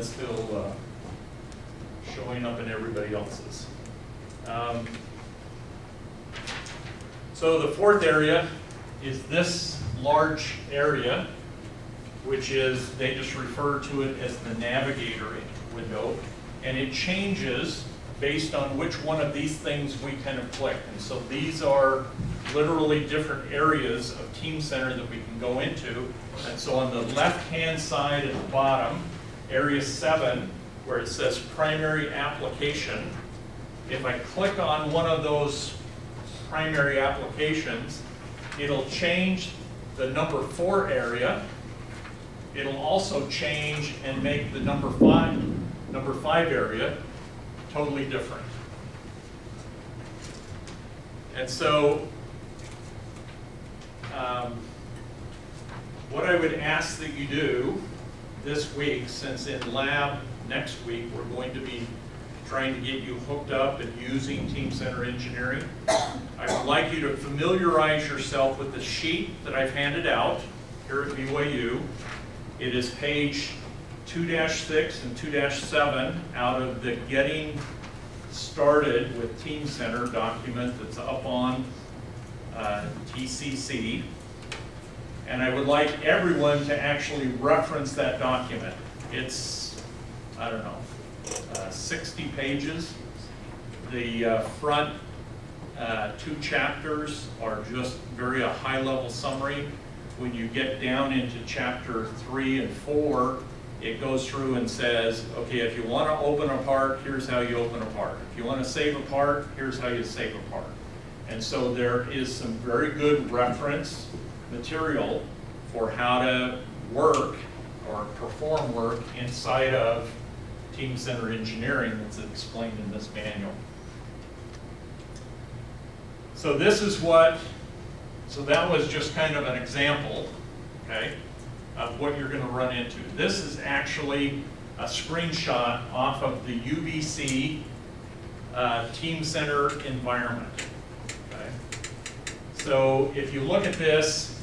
that's still showing up in everybody else's. So the fourth area is this large area, which is, they just refer to it as the navigator window, and it changes based on which one of these things we kind of click. And so these are literally different areas of Team Center that we can go into. And so on the left-hand side at the bottom, area 7, where it says primary application, if I click on one of those primary applications, it'll change the number 4 area. It'll also change and make the number 5 area totally different. And so what I would ask that you do this week, since in lab next week we're going to be trying to get you hooked up and using Team Center Engineering, I would like you to familiarize yourself with the sheet that I've handed out here at BYU. It is page 2-6 and 2-7 out of the Getting Started with Team Center document that's up on TCC. And I would like everyone to actually reference that document. It's, I don't know, 60 pages. The front 2 chapters are just very a high-level summary. When you get down into chapter 3 and 4, it goes through and says, okay, if you want to open a part, here's how you open a part. If you want to save a part, here's how you save a part. And so there is some very good reference material for how to work or perform work inside of Team Center Engineering that's explained in this manual. So this is what, so that was just kind of an example, okay, of what you're going to run into. This is actually a screenshot off of the UBC Team Center environment. Okay? So if you look at this,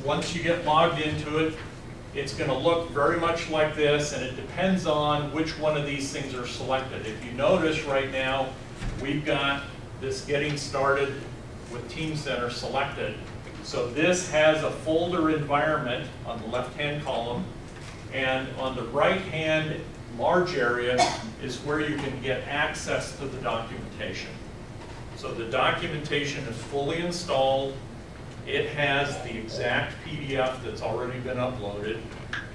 once you get logged into it, it's going to look very much like this, and it depends on which one of these things are selected. If you notice right now, we've got this Getting Started with Team Center selected. So this has a folder environment on the left-hand column, and on the right-hand large area is where you can get access to the documentation. So the documentation is fully installed. It has the exact PDF that's already been uploaded.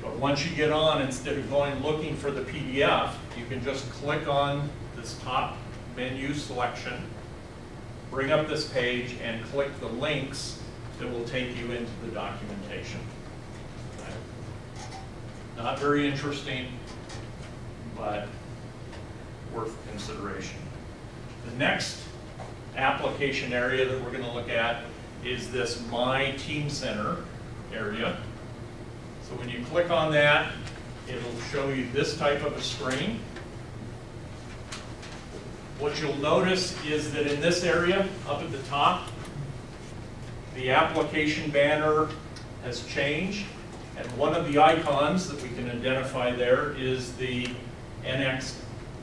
But once you get on, instead of going looking for the PDF, you can just click on this top menu selection, bring up this page, and click the links that will take you into the documentation. Okay. Not very interesting, but worth consideration. The next application area that we're going to look at is this My Team Center area. So when you click on that, it'll show you this type of a screen. What you'll notice is that in this area, up at the top, the application banner has changed, and one of the icons that we can identify there is the NX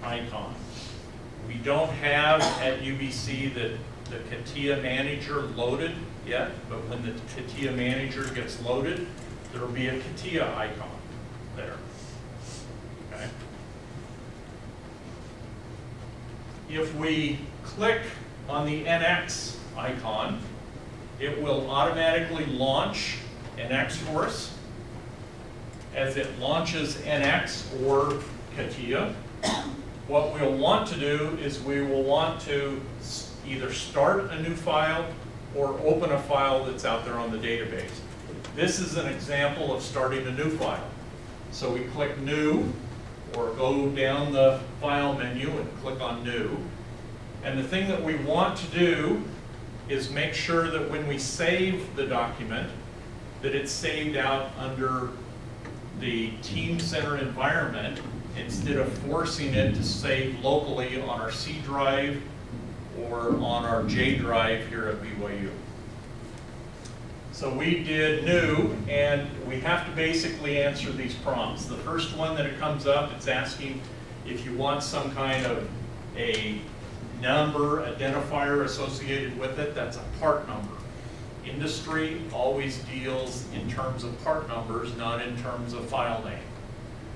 icon. We don't have at UBC the CATIA Manager loaded yet, but when the CATIA Manager gets loaded, there will be a CATIA icon there. Okay. If we click on the NX icon, it will automatically launch NX for us. As it launches NX or CATIA, what we'll want to do is we will want to either start a new file or open a file that's out there on the database. This is an example of starting a new file. So we click New, or go down the File menu and click on New. And the thing that we want to do is make sure that when we save the document, that it's saved out under the Team Center environment instead of forcing it to save locally on our C drive or on our J drive here at BYU. So we did new, and we have to basically answer these prompts. The first one that it comes up, it's asking if you want some kind of a number identifier associated with it. That's a part number. Industry always deals in terms of part numbers, not in terms of file name.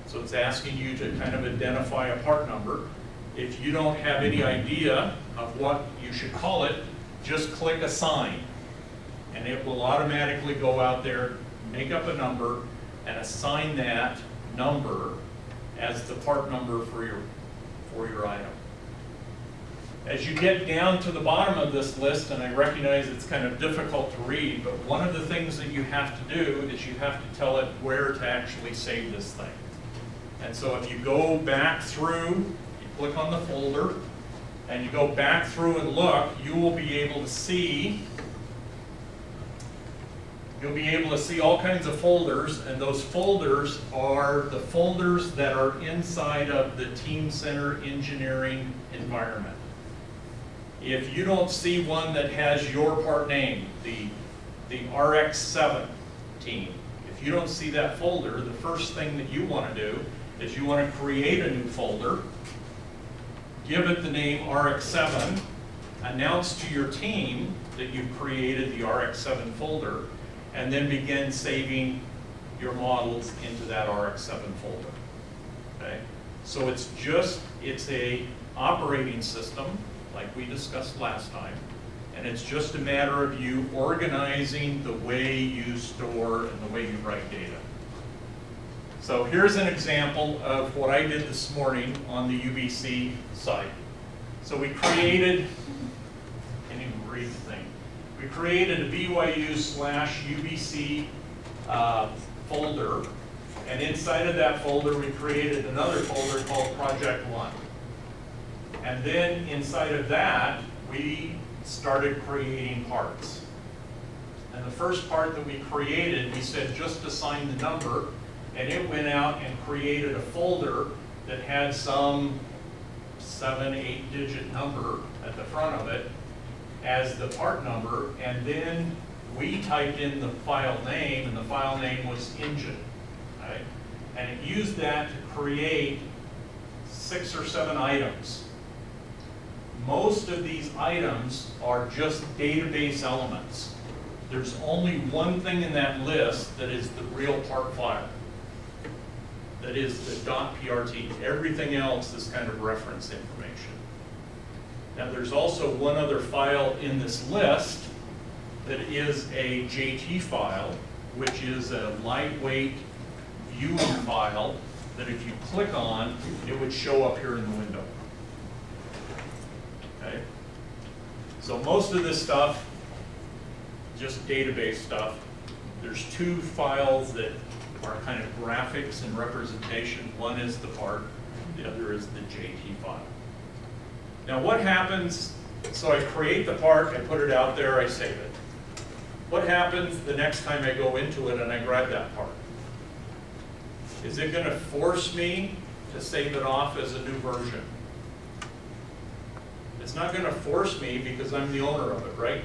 So it's asking you to kind of identify a part number. If you don't have any idea of what you should call it, just click assign, and it will automatically go out there, make up a number, and assign that number as the part number for your item. As you get down to the bottom of this list, and I recognize it's kind of difficult to read, but one of the things that you have to do is you have to tell it where to actually save this thing. And so if you go back through, you click on the folder, and you go back through and look, you will be able to see all kinds of folders, and those folders are the folders that are inside of the Team Center engineering environment. If you don't see one that has your part name, the RX7 team, if you don't see that folder, the first thing that you want to do is you want to create a new folder, give it the name RX7, announce to your team that you've created the RX7 folder, and then begin saving your models into that RX7 folder. Okay? So it's a operating system, like we discussed last time, and it's just a matter of you organizing the way you store and the way you write data. So here's an example of what I did this morning on the UBC site. So we created, I can't even read the thing. We created a BYU/UBC folder, and inside of that folder we created another folder called Project 1. And then inside of that, we started creating parts. And the first part that we created, we said just assign the number, and it went out and created a folder that had some 7, 8-digit number at the front of it as the part number, and then we typed in the file name, and the file name was engine. Right? And it used that to create 6 or 7 items. Most of these items are just database elements. There's only one thing in that list that is the real part file. That is the .prt. Everything else is kind of reference information. Now there's also one other file in this list that is a JT file, which is a lightweight viewing file that if you click on, it would show up here in the window. Okay? So most of this stuff, just database stuff. There's 2 files that are kind of graphics and representation. One is the part, the other is the JT file. Now what happens, so I create the part, I put it out there, I save it. What happens the next time I go into it and I grab that part? Is it going to force me to save it off as a new version? It's not going to force me because I'm the owner of it, right?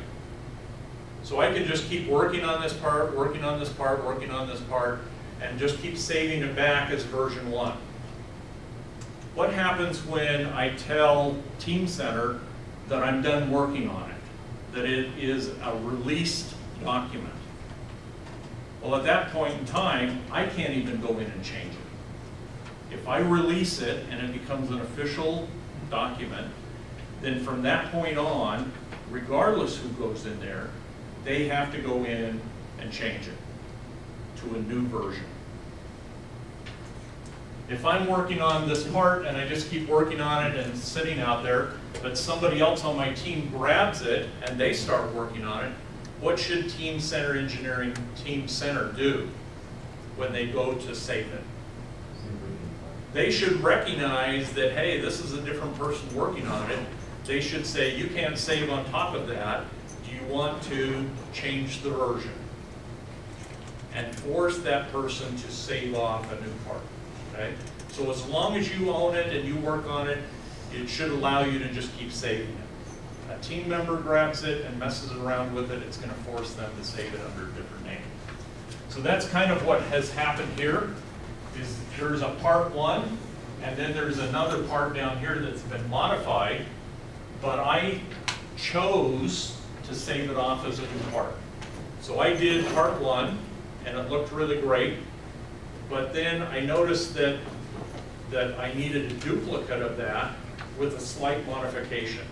So I can just keep working on this part, working on this part, working on this part, and just keep saving it back as version 1. What happens when I tell Team Center that I'm done working on it, that it is a released document? Well, at that point in time, I can't even go in and change it. If I release it and it becomes an official document, then from that point on, regardless who goes in there, they have to go in and change it to a new version. If I'm working on this part and I just keep working on it and it's sitting out there, but somebody else on my team grabs it and they start working on it, what should Team Center Engineering Team Center do when they go to save it? They should recognize that, hey, this is a different person working on it. They should say, you can't save on top of that. Do you want to change the version? And force that person to save off a new part. Okay? So as long as you own it and you work on it, it should allow you to just keep saving it. a team member grabs it and messes around with it, it's going to force them to save it under a different name. So that's kind of what has happened here, is there's a part 1, and then there's another part down here that's been modified, but I chose to save it off as a new part. So I did part 1, and it looked really great, but then I noticed that I needed a duplicate of that with a slight modification.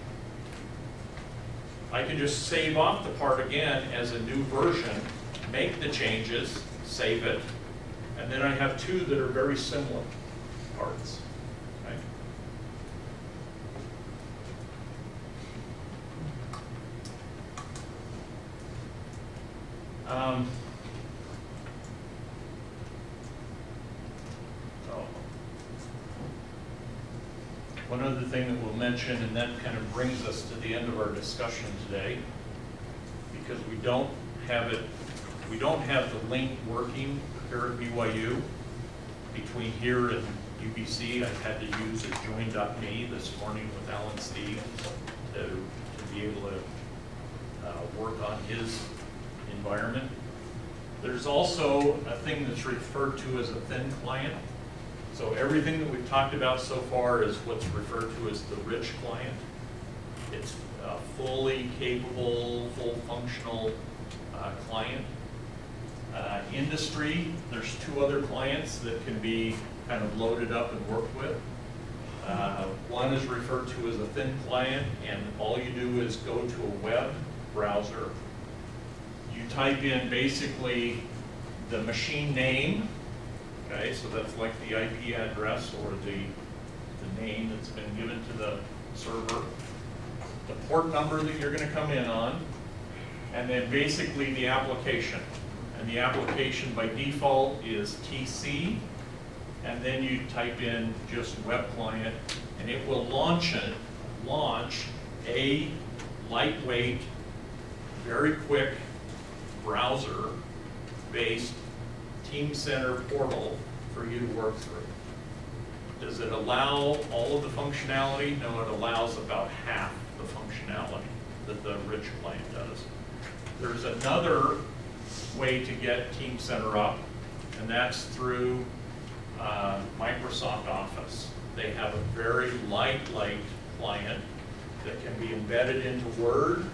I can just save off the part again as a new version, make the changes, save it, and then I have 2 that are very similar parts. Okay? One other thing that we'll mention, and that kind of brings us to the end of our discussion today, because we don't have the link working here at BYU between here and UBC. I've had to use a join.me this morning with Alan Steve to be able to work on his environment. There's also a thing that's referred to as a thin client. So everything that we've talked about so far is what's referred to as the rich client. It's a fully capable, full functional client. Industry, there's 2 other clients that can be kind of loaded up and worked with. One is referred to as a thin client, and all you do is go to a web browser. You type in basically the machine name. Okay, so that's like the IP address or the name that's been given to the server, the port number that you're going to come in on, and then basically the application. And the application by default is TC, and then you type in just web client, and it will launch a lightweight, very quick browser-based Team Center portal for you to work through. Does it allow all of the functionality? No, it allows about half the functionality that the rich client does. There's another way to get Team Center up, and that's through Microsoft Office. They have a very light client that can be embedded into Word,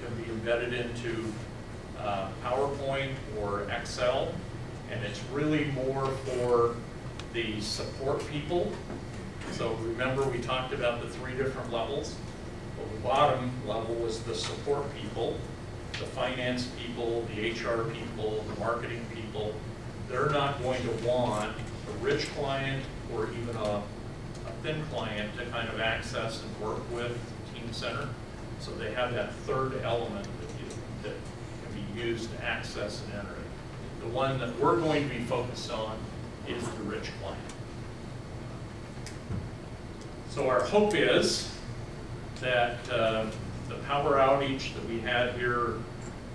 can be embedded into PowerPoint or Excel, and it's really more for the support people. So remember we talked about the 3 different levels. Well, the bottom level was the support people, the finance people, the HR people, the marketing people. They're not going to want a rich client or even a thin client to kind of access and work with Team Center. So they have that 3rd element that can be used to access and enter it. The one that we're going to be focused on is the rich client. So our hope is that the power outage that we had here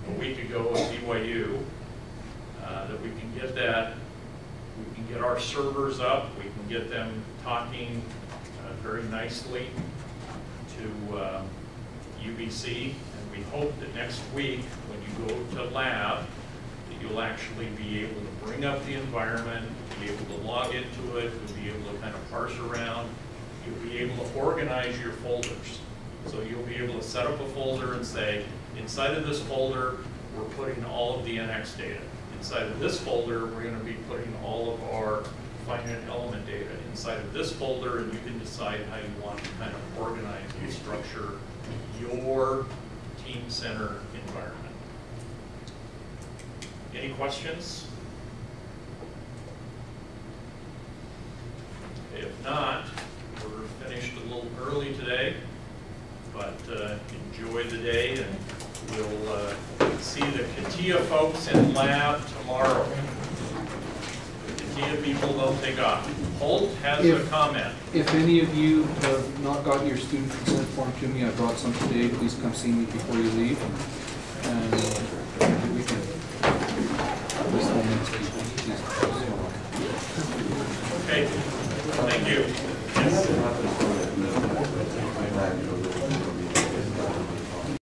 a week ago at BYU, that we can get that, we can get our servers up, we can get them talking very nicely to UBC, and we hope that next week when you go to lab that you'll actually be able to bring up the environment, be able to log into it, you'll be able to kind of parse around, you'll be able to organize your folders. So you'll be able to set up a folder and say, inside of this folder, we're putting all of the NX data. Inside of this folder, we're going to be putting all of our finite element data inside of this folder, and you can decide how you want to kind of organize and structure your Team Center environment. Any questions? Okay, if not, we're finished a little early today, but enjoy the day, and we'll see the CATIA folks in lab tomorrow. The CATIA people don't take off. Holt has a comment. If any of you have not got your student consent form to me, I brought some today. Please come see me before you leave. And we can list the next people. Okay. Thank you. Yes.